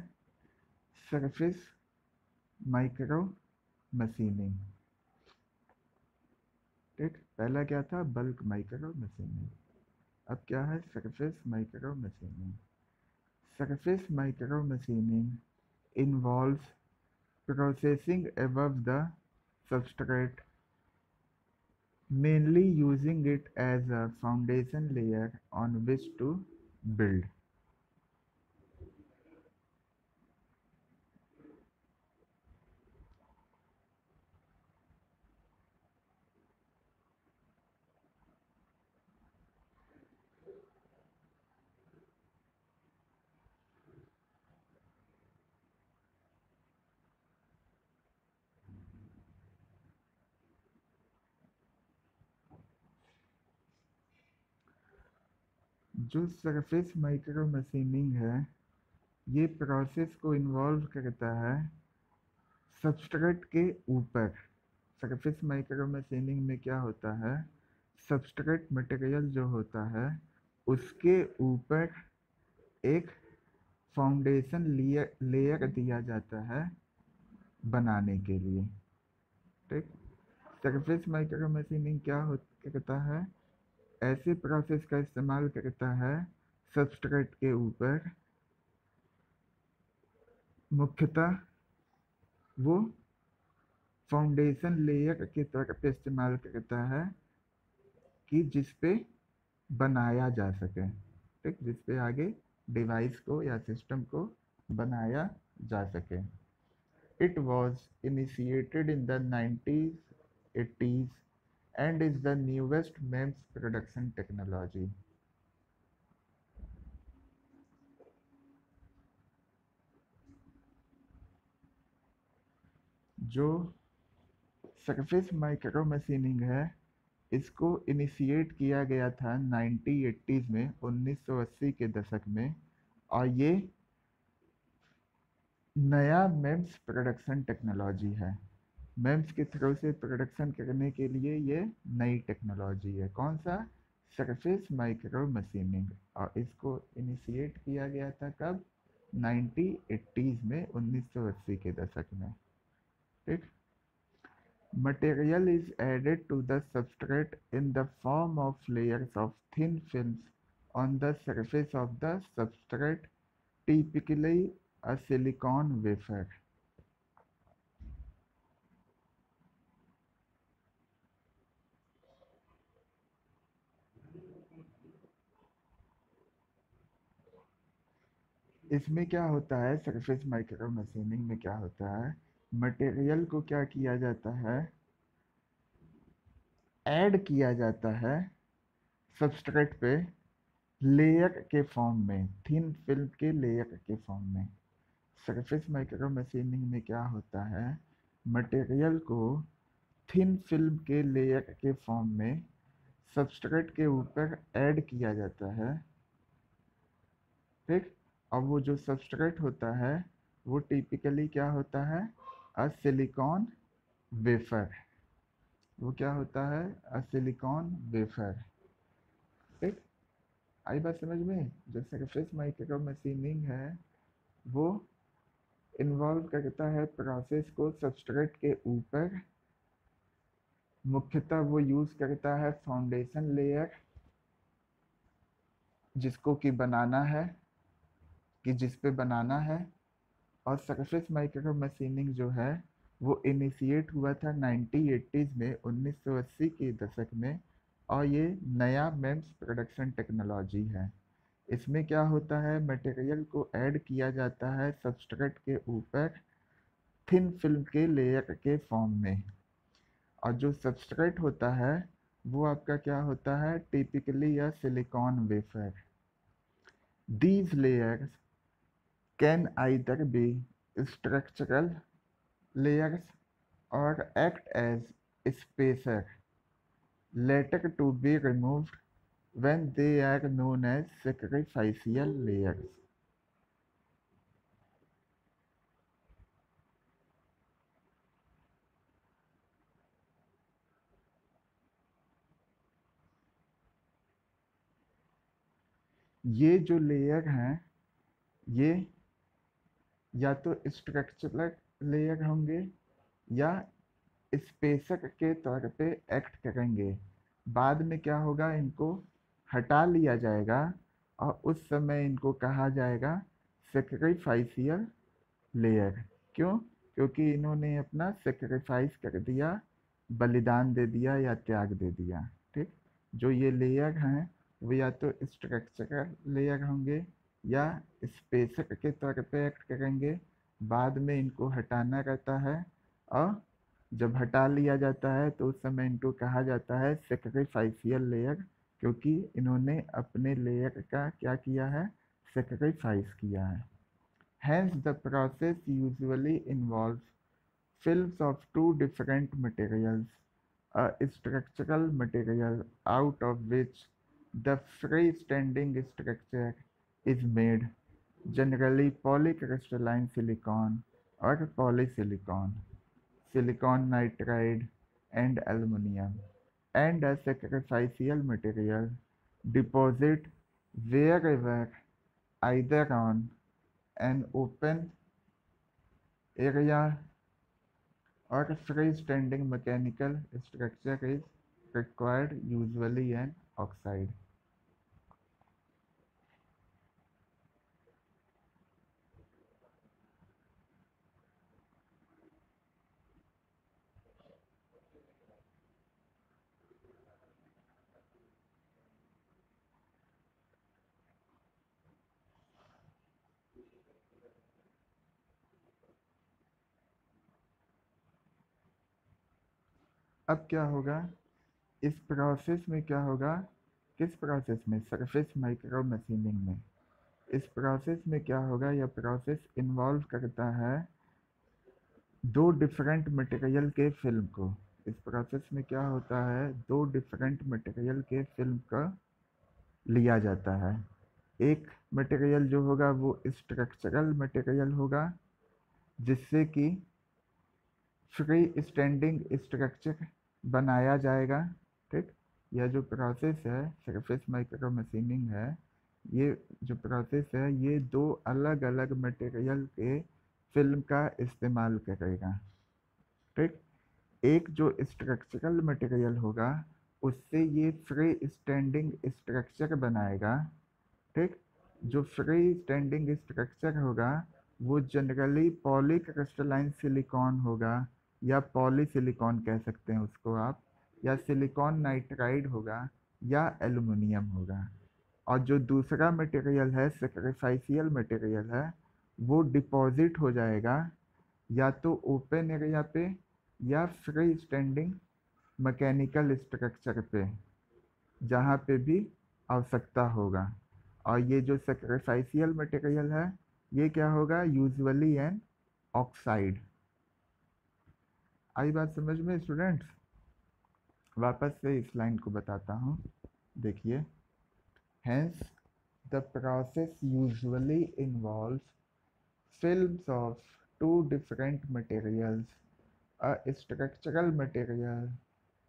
सरफेस माइक्रो मशीनिंग। ठीक, पहला क्या था, बल्क माइक्रो मशीनिंग, अब क्या है, surface micro machining. Surface micro machining involves processing above the substrate mainly using it as a foundation layer on which to build. जो सरफेस माइक्रो मशीनिंग है, ये प्रोसेस को इन्वॉल्व करता है सबस्ट्रेट के ऊपर। सरफेस माइक्रो मशीनिंग में क्या होता है, सबस्ट्रेट मटेरियल जो होता है उसके ऊपर एक फाउंडेशन लेयर दिया जाता है बनाने के लिए। ठीक। सरफेस माइक्रो मशीनिंग क्या करता है, ऐसे प्रोसेस का इस्तेमाल करता है सबस्ट्रेट के ऊपर। मुख्यतः वो फाउंडेशन लेयर के तौर पे इस्तेमाल करता है कि जिस पे बनाया जा सके। ठीक, जिस पे आगे डिवाइस को या सिस्टम को बनाया जा सके। It was initiated in the 1980s and is the newest MEMS production technology. जो सरफेस माइक्रो मशीनिंग है, इसको इनिशिएट किया गया था 1980s में, 1980 के दशक में। और ये नया मेम्स प्रोडक्शन टेक्नोलॉजी है। मेम्स के थ्रू से प्रोडक्शन करने के लिए ये नई टेक्नोलॉजी है। कौन सा, सरफेस माइक्रो मशीनिंग। और इसको इनिशिएट किया गया था कब, 1980s में, 1980 के दशक में। ठीक। Material is added to the substrate in the form of layers of thin films on the surface of the substrate, typically a silicon wafer. इसमें क्या होता है, सरफेस माइक्रो मशीनिंग में क्या होता है, मटेरियल को क्या किया जाता है, ऐड किया जाता है सबस्ट्रेट पे लेयर के फॉर्म में, थिन फिल्म के लेयर के फॉर्म में। सरफेस माइक्रो मशीनिंग में क्या होता है, मटेरियल को थिन फिल्म के लेयर के फॉर्म में सबस्ट्रेट के ऊपर ऐड किया जाता है। ठीक। और वो जो सबस्ट्रेट होता है वो टिपिकली क्या होता है, अ सिलिकॉन वेफर। वो क्या होता है, अ सिलिकॉन वेफर। ठीक। आई बात समझ में। जो सरफेस माइक्रो मशीनिंग है वो इन्वॉल्व करता है प्रोसेस को सबस्ट्रेट के ऊपर। मुख्यतः वो यूज करता है फाउंडेशन लेयर, जिसको कि बनाना है, कि जिस पे बनाना है। और सरफेस माइक्रो मशीनिंग जो है वो इनिशिएट हुआ था 1980s में, 1980 के दशक में। और ये नया मेम्स प्रोडक्शन टेक्नोलॉजी है। इसमें क्या होता है, मटेरियल को ऐड किया जाता है सबस्ट्रेट के ऊपर थिन फिल्म के लेयर के फॉर्म में। और जो सबस्ट्रेट होता है वो आपका क्या होता है, टिपिकली या silicon wafer. These layers can either be structural layers or act as spacer, later to be removed when they are known as sacrificial layers. ये जो लेयर हैं ये या तो स्ट्रक्चरल लेयर होंगे या स्पेसर के तौर पे एक्ट करेंगे। बाद में क्या होगा, इनको हटा लिया जाएगा और उस समय इनको कहा जाएगा सेक्रीफाइसियल लेयर। क्यों, क्योंकि इन्होंने अपना सेक्रीफाइस कर दिया बलिदान दे दिया या त्याग दे दिया। ठीक, जो ये लेयर हैं वो या तो स्ट्रक्चरल लेयर होंगे या स्पेसर के तौर पे एक्ट करेंगे, बाद में इनको हटाना रहता है, और जब हटा लिया जाता है तो उस समय इनको कहा जाता है सेक्रीफाइसियल लेयर, क्योंकि इन्होंने अपने लेयर का क्या किया है, सेक्रीफाइस किया है। Hence, the process usually involves films of two different materials, a structural material out of which the freestanding structure is made, generally polycrystalline silicon or polysilicon, silicon nitride, and aluminum, and a sacrificial material deposit wherever, either on an open area or a freestanding mechanical structure is required, usually an oxide. अब क्या होगा, इस process में क्या होगा, किस process में, surface micro machining में। इस प्रोसेस में क्या होगा, यह प्रोसेस इन्वॉल्व करता है दो डिफरेंट मटेरियल के फिल्म को। इस प्रोसेस में क्या होता है, दो डिफरेंट मटेरियल के फिल्म का लिया जाता है। एक मटेरियल जो होगा वो स्ट्रक्चरल मटेरियल होगा, जिससे कि फ्री स्टैंडिंग स्ट्रक्चर बनाया जाएगा। ठीक, यह जो प्रोसेस है सरफेस माइक्रो मशीनिंग है, ये जो प्रोसेस है ये दो अलग अलग मटेरियल के फिल्म का इस्तेमाल करेगा। ठीक, एक जो स्ट्रक्चरल मटेरियल होगा उससे ये फ्री स्टैंडिंग स्ट्रक्चर बनाएगा। ठीक, जो फ्री स्टैंडिंग स्ट्रक्चर होगा वो जनरली पॉलीक्रिस्टलाइन सिलिकॉन होगा, या पॉलीसिलिकॉन कह सकते हैं उसको आप, या सिलिकॉन नाइट्राइड होगा, या एल्युमिनियम होगा। और जो दूसरा मटेरियल है सेक्रीफाइसियल मटेरियल है, वो डिपॉजिट हो जाएगा या तो ओपन एरिया पे या फ्री स्टैंडिंग मैकेनिकल स्ट्रक्चर पे, जहाँ पे भी आवश्यकता होगा। और ये जो सेक्रीफाइसियल मटेरियल है ये क्या होगा, यूजुअली एन ऑक्साइड। आई बात समझ में स्टूडेंट्स? वापस से इस लाइन को बताता हूँ, देखिए। Hence, the process usually involves films of two different materials, a structural material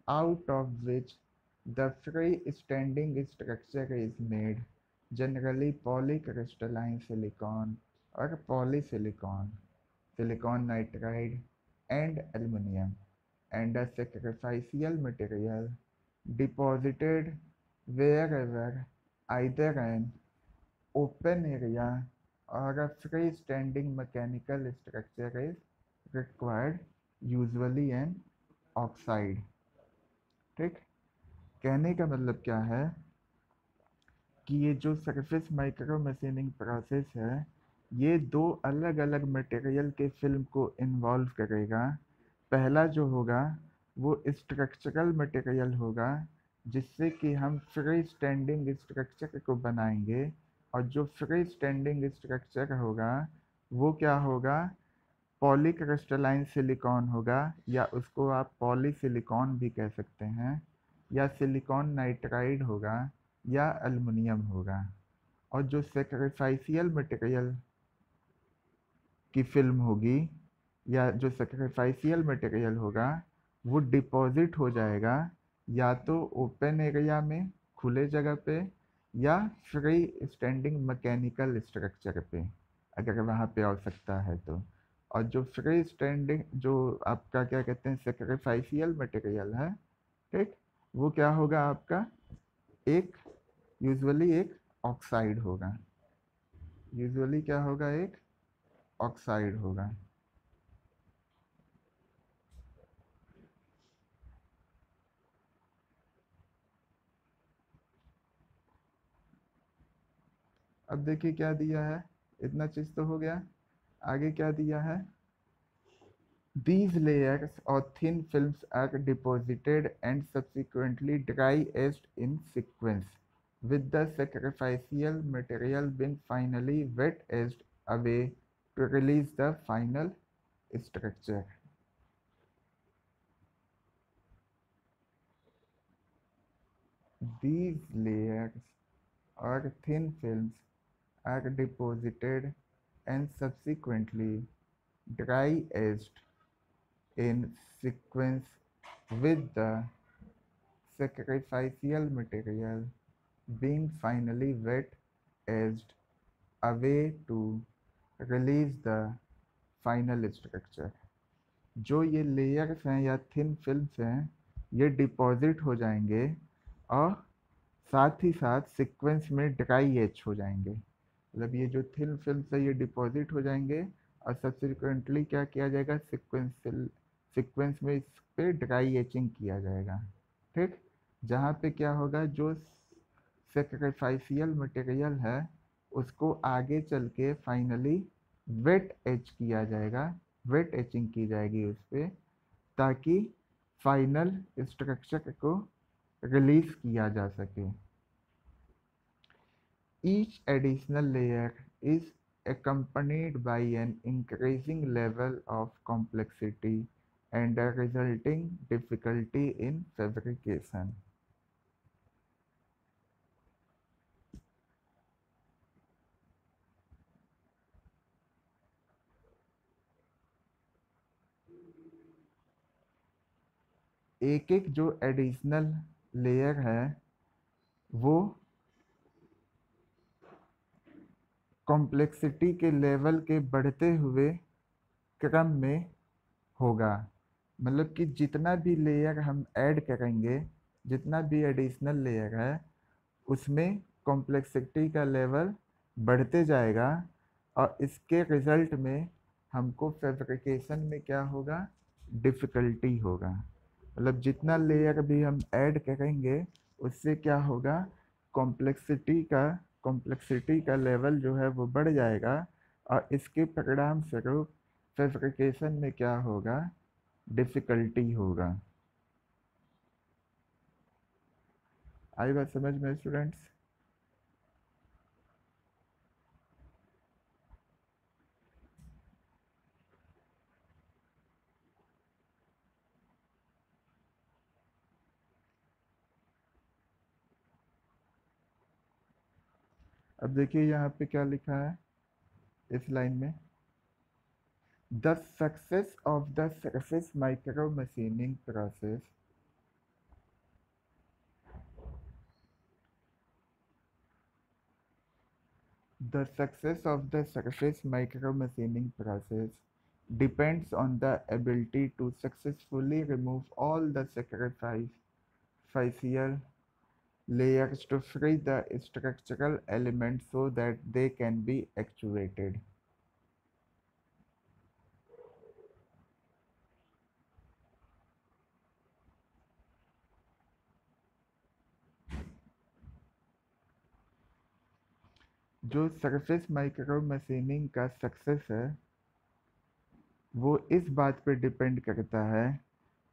out of which the free-standing structure is made, generally polycrystalline silicon or polysilicon, silicon nitride, and aluminum, and a sacrificial material deposited wherever, either an open area or a freestanding mechanical structure is required, usually an oxide। ठीक, कहने का मतलब क्या है कि ये जो surface micro machining process है ये दो अलग अलग मटेरियल के फिल्म को इन्वॉल्व करेगा। पहला जो होगा वो स्ट्रक्चरल मटेरियल होगा, जिससे कि हम फ्री स्टैंडिंग स्ट्रक्चर को बनाएंगे, और जो फ्री स्टैंडिंग स्ट्रक्चर होगा वो क्या होगा, पॉलीक्रिस्टलाइन सिलिकॉन होगा, या उसको आप पॉलीसिलिकॉन भी कह सकते हैं, या सिलिकॉन नाइट्राइड होगा, या एल्युमिनियम होगा। और जो सेक्रीफाइसियल मटेरियल की फिल्म होगी, या जो सेक्रीफाइसियल मटेरियल होगा वो डिपॉजिट हो जाएगा या तो ओपन एरिया में, खुले जगह पे, या फ्री स्टैंडिंग मैकेनिकल स्ट्रक्चर पे, अगर वहाँ पे आवश्यकता है तो। और जो फ्री स्टैंडिंग जो आपका क्या कहते हैं सेक्रीफाइसियल मटेरियल है, ठीक, वो क्या होगा आपका, एक यूजुअली एक ऑक्साइड होगा। यूजुअली क्या होगा, एक ऑक्साइड होगा। अब देखिए क्या दिया है, इतना चीज तो हो गया। आगे क्या दिया है, these layers or thin films are deposited and subsequently dry-aged in sequence, with the sacrificial material being finally wet-aged away to release the final structure. These layers or thin films are deposited and subsequently dry-aged in sequence with the sacrificial material being finally wet-edged away to release the final structure. जो ये layers हैं या thin films हैं, ये deposit हो जाएंगे और साथ ही साथ सीक्वेंस में ड्राई एच हो जाएंगे। मतलब ये जो थिन फिल्म्स है ये डिपॉजिट हो जाएंगे और सब्सिक्वेंटली क्या किया जाएगा, सीक्वेंस में इस पे ड्राई एचिंग किया जाएगा। ठीक, जहाँ पे क्या होगा, जो सेक्रीफाइशियल मटेरियल है उसको आगे चल के फाइनली वेट एच किया जाएगा, वेट एचिंग की जाएगी उस पर, ताकि फाइनल स्ट्रक्चर को रिलीज किया जा सके। Each additional layer is accompanied by an increasing level of complexity and a resulting difficulty in fabrication. एक एक जो एडिशनल लेयर है वो कॉम्प्लेक्सिटी के लेवल के बढ़ते हुए क्रम में होगा। मतलब कि जितना भी लेयर हम ऐड करेंगे, जितना भी एडिशनल लेयर है उसमें कॉम्प्लेक्सिटी का लेवल बढ़ते जाएगा और इसके रिजल्ट में हमको फैब्रिकेशन में क्या होगा, डिफ़िकल्टी होगा। मतलब जितना लेयर भी हम ऐड करेंगे उससे क्या होगा, कॉम्प्लेक्सिटी का लेवल जो है वो बढ़ जाएगा और इसके परिणाम स्वरूप फैब्रिकेशन में क्या होगा, डिफ़िकल्टी होगा। आई बात समझ में स्टूडेंट्स? अब देखिए यहाँ पे क्या लिखा है इस लाइन में, the success of the surface micro machining process the success of the surface micro machining process depends on the ability to successfully remove all the sacrificial layers to free the structural elements so that they can be actuated. जो surface micro machining का success है वो इस बात पे depend करता है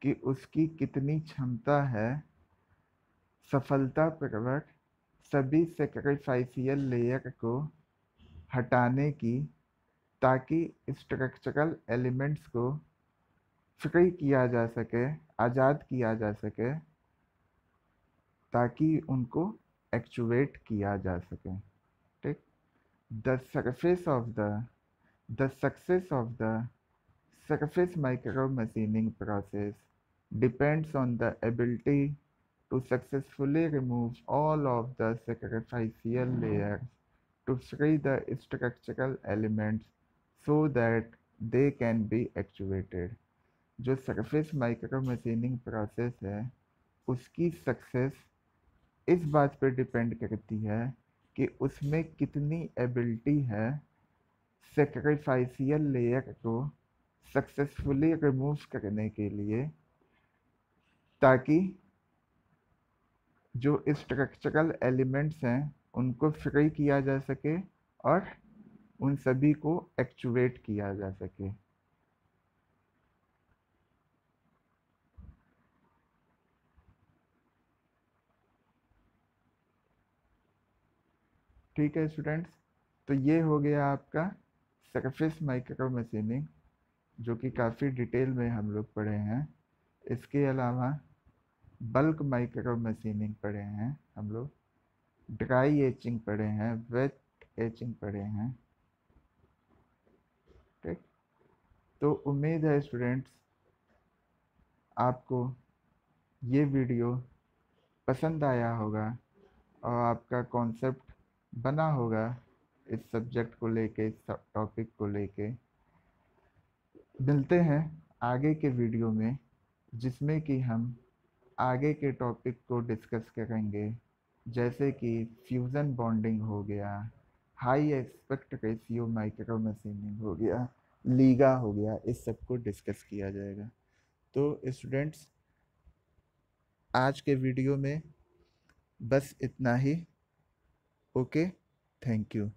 कि उसकी कितनी क्षमता है सफलतापूर्वक सभी सैक्रिफाइशियल लेयर को हटाने की, ताकि स्ट्रक्चरल एलिमेंट्स को फ्री किया जा सके, आज़ाद किया जा सके, ताकि उनको एक्चुएट किया जा सके। ठीक, the surface of the success of the surface micro machining process depends on the ability to successfully remove all of the sacrificial layers to free the structural elements so that they can be actuated. जो surface micro machining process है उसकी success इस बात पर depend करती है कि उसमें कितनी एबिलिटी है सैक्रिफाइशियल लेयर को सक्सेसफुली रिमूव करने के लिए, ताकि जो स्ट्रक्चरल एलिमेंट्स हैं उनको फ्री किया जा सके और उन सभी को एक्चुएट किया जा सके। ठीक है स्टूडेंट्स, तो ये हो गया आपका सरफेस माइक्रो मशीनिंग, जो कि काफ़ी डिटेल में हम लोग पढ़े हैं। इसके अलावा बल्क माइक्रो मशीनिंग पढ़े हैं हम लोग, ड्राई एचिंग पढ़े हैं, वेट एचिंग पढ़े हैं। ठीक, तो उम्मीद है स्टूडेंट्स आपको ये वीडियो पसंद आया होगा और आपका कॉन्सेप्ट बना होगा इस सब्जेक्ट को लेके, इस टॉपिक को लेके। मिलते हैं आगे के वीडियो में, जिसमें कि हम आगे के टॉपिक को डिस्कस करेंगे, जैसे कि फ्यूज़न बॉन्डिंग हो गया, high aspect ratio micro machining हो गया, लीगा हो गया, इस सब को डिस्कस किया जाएगा। तो स्टूडेंट्स आज के वीडियो में बस इतना ही। Okay, thank you.